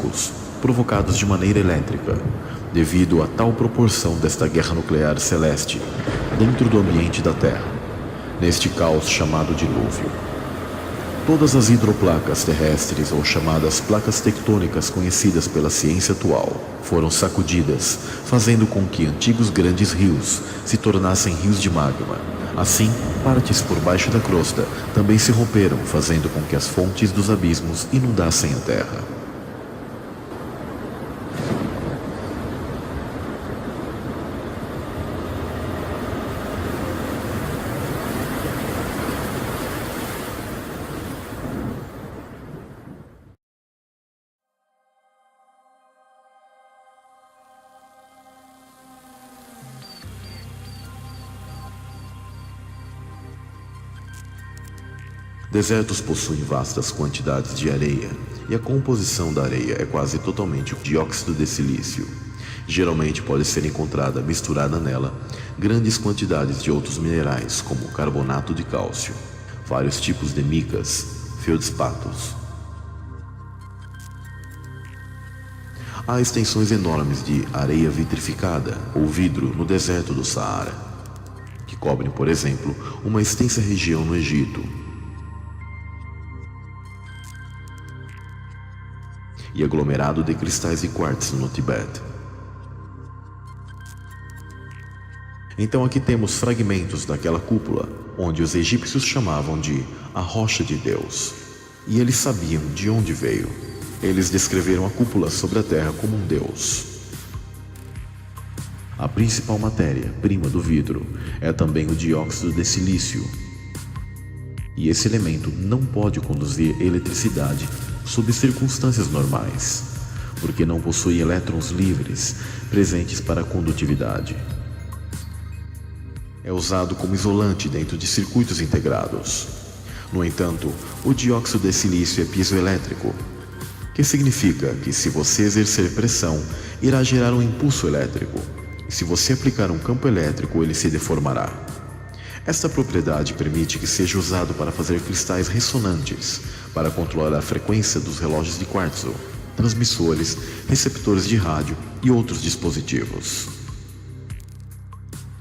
ciclos, provocados de maneira elétrica, devido a tal proporção desta guerra nuclear celeste dentro do ambiente da Terra, neste caos chamado dilúvio. Todas as hidroplacas terrestres, ou chamadas placas tectônicas conhecidas pela ciência atual, foram sacudidas, fazendo com que antigos grandes rios se tornassem rios de magma. Assim, partes por baixo da crosta também se romperam, fazendo com que as fontes dos abismos inundassem a Terra. Desertos possuem vastas quantidades de areia, e a composição da areia é quase totalmente dióxido de silício. Geralmente pode ser encontrada misturada nela grandes quantidades de outros minerais, como carbonato de cálcio, vários tipos de micas, feldspatos. Há extensões enormes de areia vitrificada ou vidro no deserto do Saara, que cobrem, por exemplo, uma extensa região no Egito, e aglomerado de cristais de quartzo no Tibete. Então aqui temos fragmentos daquela cúpula, onde os egípcios chamavam de a Rocha de Deus. E eles sabiam de onde veio. Eles descreveram a cúpula sobre a terra como um deus. A principal matéria-prima do vidro é também o dióxido de silício. E esse elemento não pode conduzir eletricidade sob circunstâncias normais, porque não possui elétrons livres presentes para a condutividade. É usado como isolante dentro de circuitos integrados. No entanto, o dióxido de silício é piezoelétrico, que significa que se você exercer pressão, irá gerar um impulso elétrico, e se você aplicar um campo elétrico, ele se deformará. Esta propriedade permite que seja usado para fazer cristais ressonantes, para controlar a frequência dos relógios de quartzo, transmissores, receptores de rádio e outros dispositivos.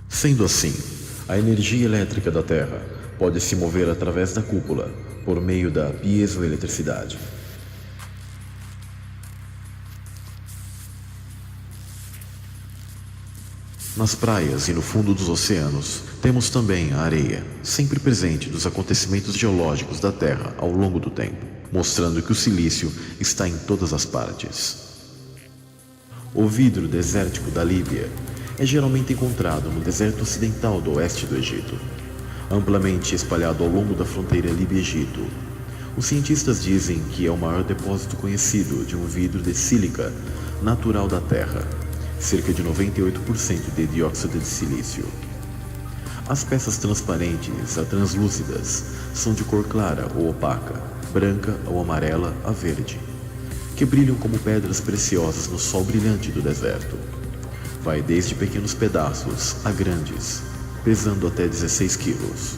Sendo assim, a energia elétrica da Terra pode se mover através da cúpula por meio da piezoeletricidade. Nas praias e no fundo dos oceanos, temos também a areia, sempre presente dos acontecimentos geológicos da Terra ao longo do tempo, mostrando que o silício está em todas as partes. O vidro desértico da Líbia é geralmente encontrado no deserto ocidental do oeste do Egito, amplamente espalhado ao longo da fronteira Líbia-Egito. Os cientistas dizem que é o maior depósito conhecido de um vidro de sílica natural da Terra, cerca de 98% de dióxido de silício. As peças transparentes a translúcidas são de cor clara ou opaca, branca ou amarela a verde, que brilham como pedras preciosas no sol brilhante do deserto. Vai desde pequenos pedaços a grandes, pesando até 16 quilos.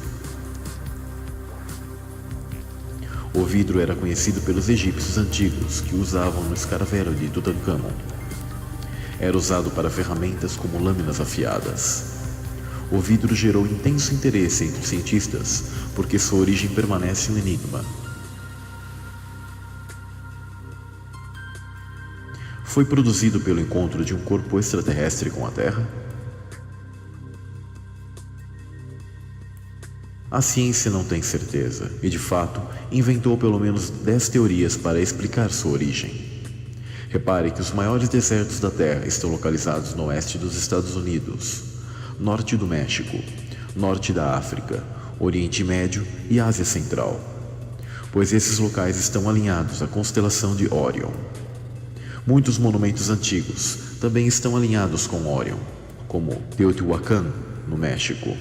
O vidro era conhecido pelos egípcios antigos, que o usavam no escaravelho de Tutancâmon. Era usado para ferramentas como lâminas afiadas. O vidro gerou intenso interesse entre os cientistas, porque sua origem permanece um enigma. Foi produzido pelo encontro de um corpo extraterrestre com a Terra? A ciência não tem certeza, e de fato, inventou pelo menos 10 teorias para explicar sua origem. Repare que os maiores desertos da Terra estão localizados no oeste dos Estados Unidos, norte do México, norte da África, Oriente Médio e Ásia Central, pois esses locais estão alinhados à constelação de Órion. Muitos monumentos antigos também estão alinhados com Órion, como Teotihuacan, no México,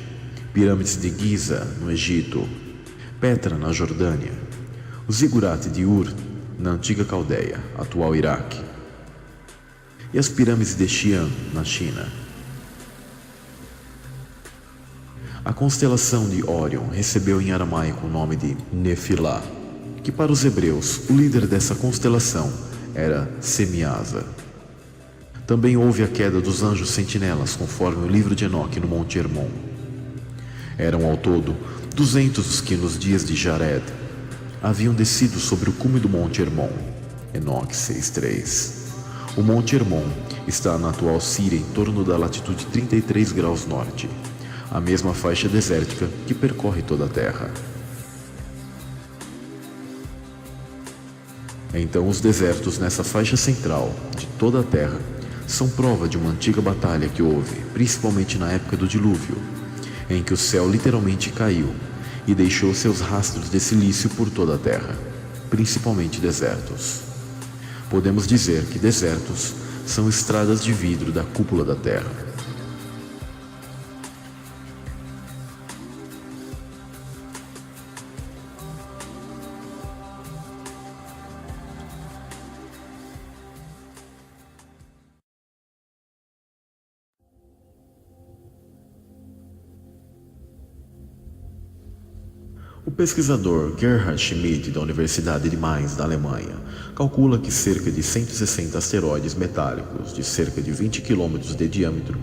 pirâmides de Giza, no Egito, Petra, na Jordânia, o zigurate de Ur, na antiga Caldeia, atual Iraque, e as pirâmides de Xi'an, na China. A constelação de Órion recebeu em aramaico o nome de Nefilá, que para os hebreus, o líder dessa constelação era Semiasa. Também houve a queda dos anjos sentinelas, conforme o livro de Enoque no Monte Hermon. Eram ao todo 200 os que nos dias de Jared haviam descido sobre o cume do Monte Hermon. Enoque 6.3. O Monte Hermon está na atual Síria em torno da latitude 33 graus norte, a mesma faixa desértica que percorre toda a Terra. Então os desertos nessa faixa central de toda a Terra são prova de uma antiga batalha que houve, principalmente na época do dilúvio, em que o céu literalmente caiu e deixou seus rastros de silício por toda a Terra, principalmente desertos. Podemos dizer que desertos são estradas de vidro da cúpula da Terra. O pesquisador Gerhard Schmidt, da Universidade de Mainz, da Alemanha, calcula que cerca de 160 asteroides metálicos de cerca de 20 km de diâmetro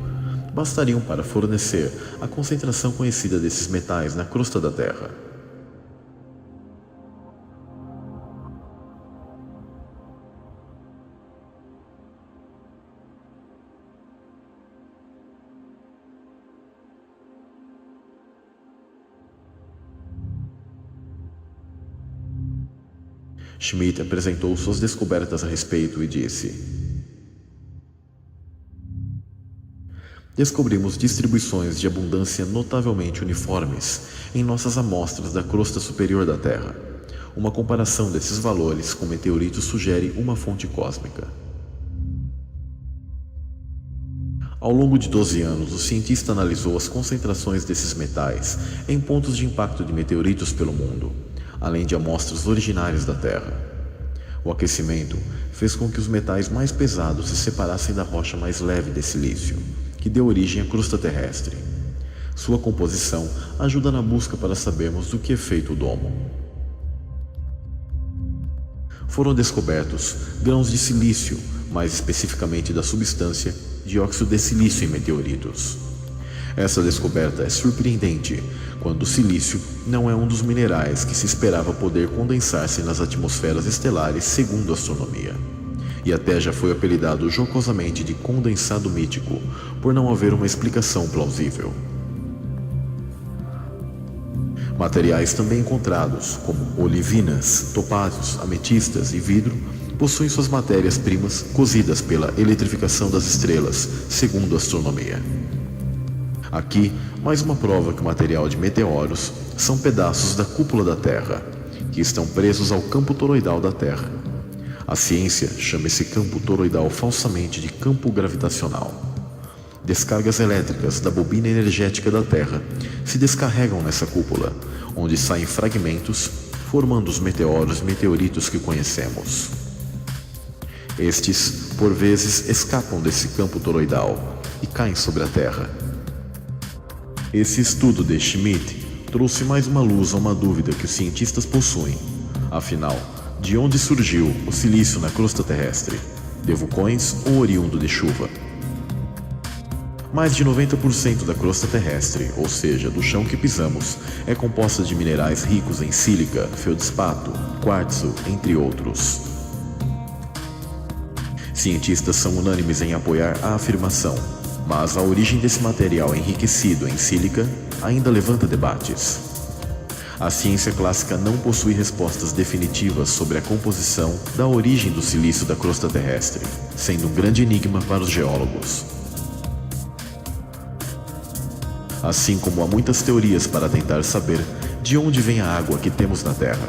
bastariam para fornecer a concentração conhecida desses metais na crosta da Terra. Schmidt apresentou suas descobertas a respeito e disse: descobrimos distribuições de abundância notavelmente uniformes em nossas amostras da crosta superior da Terra. Uma comparação desses valores com meteoritos sugere uma fonte cósmica. Ao longo de 12 anos, o cientista analisou as concentrações desses metais em pontos de impacto de meteoritos pelo mundo, além de amostras originárias da Terra. O aquecimento fez com que os metais mais pesados se separassem da rocha mais leve de silício, que deu origem à crosta terrestre. Sua composição ajuda na busca para sabermos do que é feito o domo. Foram descobertos grãos de silício, mais especificamente da substância dióxido de silício em meteoritos. Essa descoberta é surpreendente, quando o silício não é um dos minerais que se esperava poder condensar-se nas atmosferas estelares segundo a astronomia, e até já foi apelidado jocosamente de condensado mítico, por não haver uma explicação plausível. Materiais também encontrados, como olivinas, topázios, ametistas e vidro, possuem suas matérias-primas cozidas pela eletrificação das estrelas, segundo a astronomia. Aqui, mais uma prova que o material de meteoros são pedaços da cúpula da Terra, que estão presos ao campo toroidal da Terra. A ciência chama esse campo toroidal falsamente de campo gravitacional. Descargas elétricas da bobina energética da Terra se descarregam nessa cúpula, onde saem fragmentos, formando os meteoros e meteoritos que conhecemos. Estes, por vezes, escapam desse campo toroidal e caem sobre a Terra. Esse estudo de Schmidt trouxe mais uma luz a uma dúvida que os cientistas possuem. Afinal, de onde surgiu o silício na crosta terrestre? De vulcões ou oriundo de chuva? Mais de 90% da crosta terrestre, ou seja, do chão que pisamos, é composta de minerais ricos em sílica, feldspato, quartzo, entre outros. Cientistas são unânimes em apoiar a afirmação, mas a origem desse material enriquecido em sílica ainda levanta debates. A ciência clássica não possui respostas definitivas sobre a composição da origem do silício da crosta terrestre, sendo um grande enigma para os geólogos. Assim como há muitas teorias para tentar saber de onde vem a água que temos na Terra.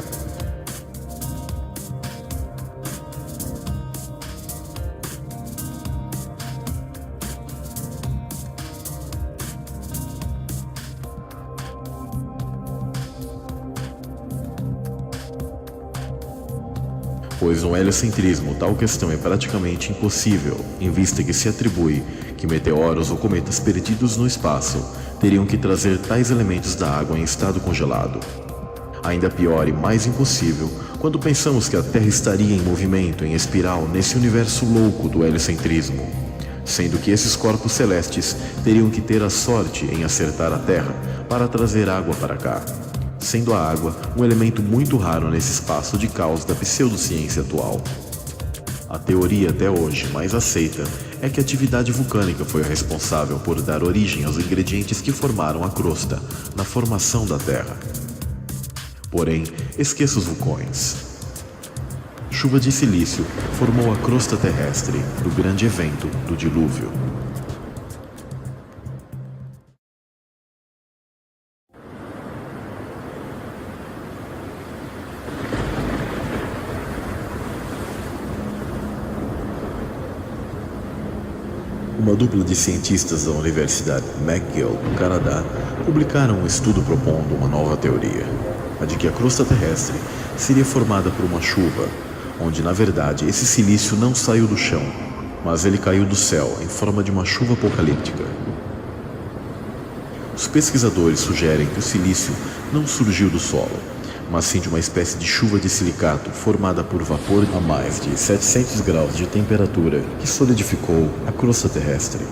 Pois no heliocentrismo tal questão é praticamente impossível, em vista que se atribui que meteoros ou cometas perdidos no espaço teriam que trazer tais elementos da água em estado congelado. Ainda pior e mais impossível quando pensamos que a Terra estaria em movimento, em espiral, nesse universo louco do heliocentrismo, sendo que esses corpos celestes teriam que ter a sorte em acertar a Terra para trazer água para cá, sendo a água um elemento muito raro nesse espaço de caos da pseudociência atual. A teoria até hoje mais aceita é que a atividade vulcânica foi a responsável por dar origem aos ingredientes que formaram a crosta na formação da Terra. Porém, esqueça os vulcões. Chuva de silício formou a crosta terrestre do grande evento do dilúvio. Uma dupla de cientistas da Universidade McGill, no Canadá, publicaram um estudo propondo uma nova teoria, a de que a crosta terrestre seria formada por uma chuva, onde na verdade esse silício não saiu do chão, mas ele caiu do céu em forma de uma chuva apocalíptica. Os pesquisadores sugerem que o silício não surgiu do solo, mas sim de uma espécie de chuva de silicato formada por vapor a mais de 700 graus de temperatura que solidificou a crosta terrestre.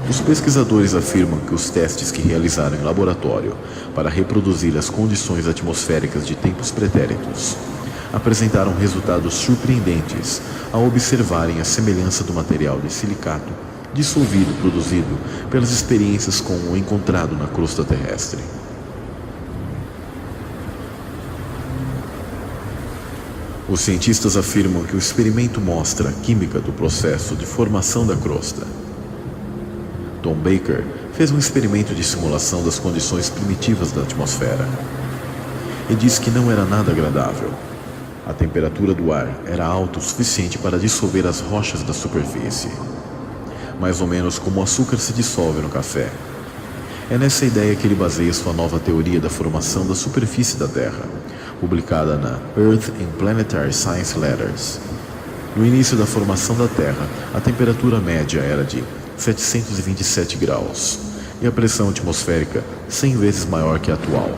Os pesquisadores afirmam que os testes que realizaram em laboratório para reproduzir as condições atmosféricas de tempos pretéritos apresentaram resultados surpreendentes ao observarem a semelhança do material de silicato dissolvido produzido pelas experiências com o encontrado na crosta terrestre. Os cientistas afirmam que o experimento mostra a química do processo de formação da crosta. Tom Baker fez um experimento de simulação das condições primitivas da atmosfera e disse que não era nada agradável. A temperatura do ar era alta o suficiente para dissolver as rochas da superfície, mais ou menos como o açúcar se dissolve no café. É nessa ideia que ele baseia sua nova teoria da formação da superfície da Terra, publicada na Earth in Planetary Science Letters. No início da formação da Terra, a temperatura média era de 727 graus e a pressão atmosférica 100 vezes maior que a atual.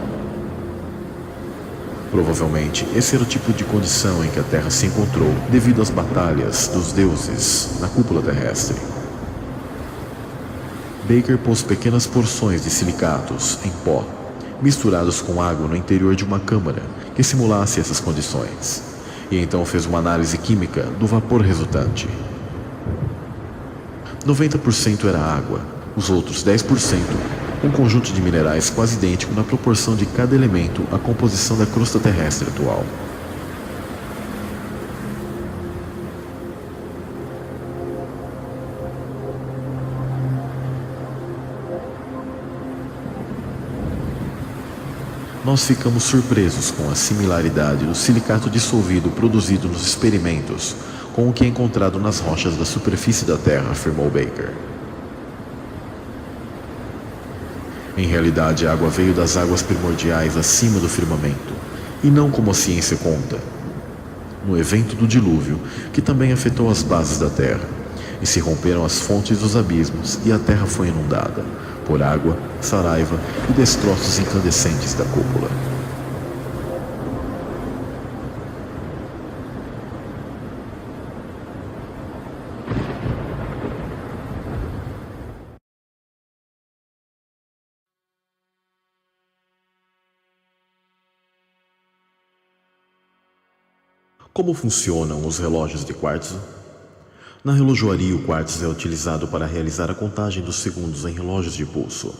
Provavelmente, esse era o tipo de condição em que a Terra se encontrou devido às batalhas dos deuses na cúpula terrestre. Baker pôs pequenas porções de silicatos em pó, misturados com água no interior de uma câmara que simulasse essas condições, e então fez uma análise química do vapor resultante. 90% era água, os outros 10%, um conjunto de minerais quase idêntico na proporção de cada elemento à composição da crosta terrestre atual. Nós ficamos surpresos com a similaridade do silicato dissolvido produzido nos experimentos com o que é encontrado nas rochas da superfície da Terra, afirmou Baker. Em realidade, a água veio das águas primordiais acima do firmamento, e não como a ciência conta. No evento do dilúvio, que também afetou as bases da Terra, e se romperam as fontes dos abismos, e a Terra foi inundada por água, saraiva e destroços incandescentes da cúpula. Como funcionam os relógios de quartzo? Na relojoaria, o quartzo é utilizado para realizar a contagem dos segundos em relógios de pulso.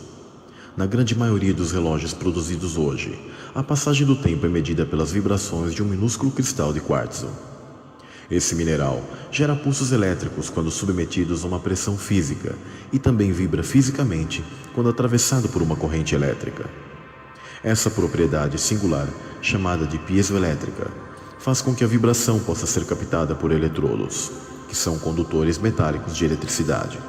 Na grande maioria dos relógios produzidos hoje, a passagem do tempo é medida pelas vibrações de um minúsculo cristal de quartzo. Esse mineral gera pulsos elétricos quando submetidos a uma pressão física e também vibra fisicamente quando atravessado por uma corrente elétrica. Essa propriedade singular, chamada de piezoelétrica, faz com que a vibração possa ser captada por eletrodos, que são condutores metálicos de eletricidade.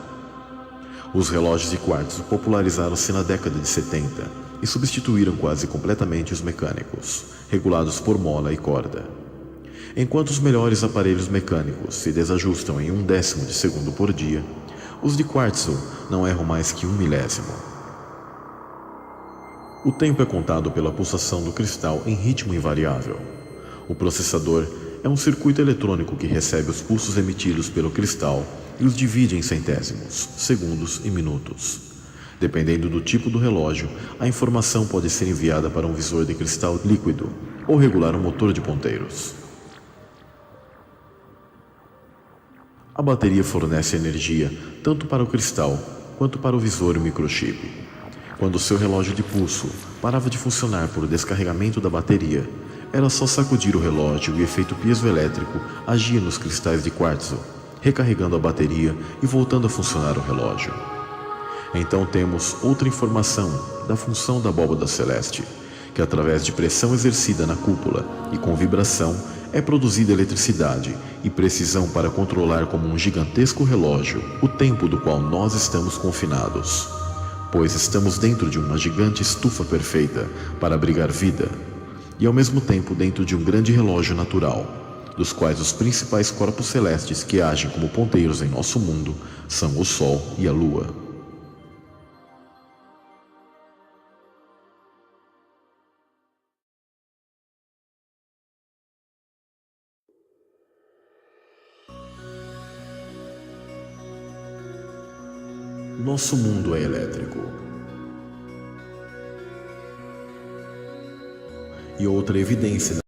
Os relógios de quartzo popularizaram-se na década de 70 e substituíram quase completamente os mecânicos, regulados por mola e corda. Enquanto os melhores aparelhos mecânicos se desajustam em 1/10 de segundo por dia, Os de quartzo não erram mais que 1 milésimo. O tempo é contado pela pulsação do cristal em ritmo invariável. O processador é um circuito eletrônico que recebe os pulsos emitidos pelo cristal e os divide em centésimos, segundos e minutos. Dependendo do tipo do relógio, a informação pode ser enviada para um visor de cristal líquido ou regular um motor de ponteiros. A bateria fornece energia tanto para o cristal quanto para o visor e o microchip. Quando seu relógio de pulso parava de funcionar por descarregamento da bateria, era só sacudir o relógio e o efeito piezoelétrico agia nos cristais de quartzo, recarregando a bateria e voltando a funcionar o relógio. Então temos outra informação da função da abóbada celeste, que através de pressão exercida na cúpula e com vibração é produzida eletricidade e precisão para controlar como um gigantesco relógio o tempo do qual nós estamos confinados, pois estamos dentro de uma gigante estufa perfeita para abrigar vida e ao mesmo tempo dentro de um grande relógio natural, dos quais os principais corpos celestes que agem como ponteiros em nosso mundo são o Sol e a Lua. Nosso mundo é elétrico. E outra evidência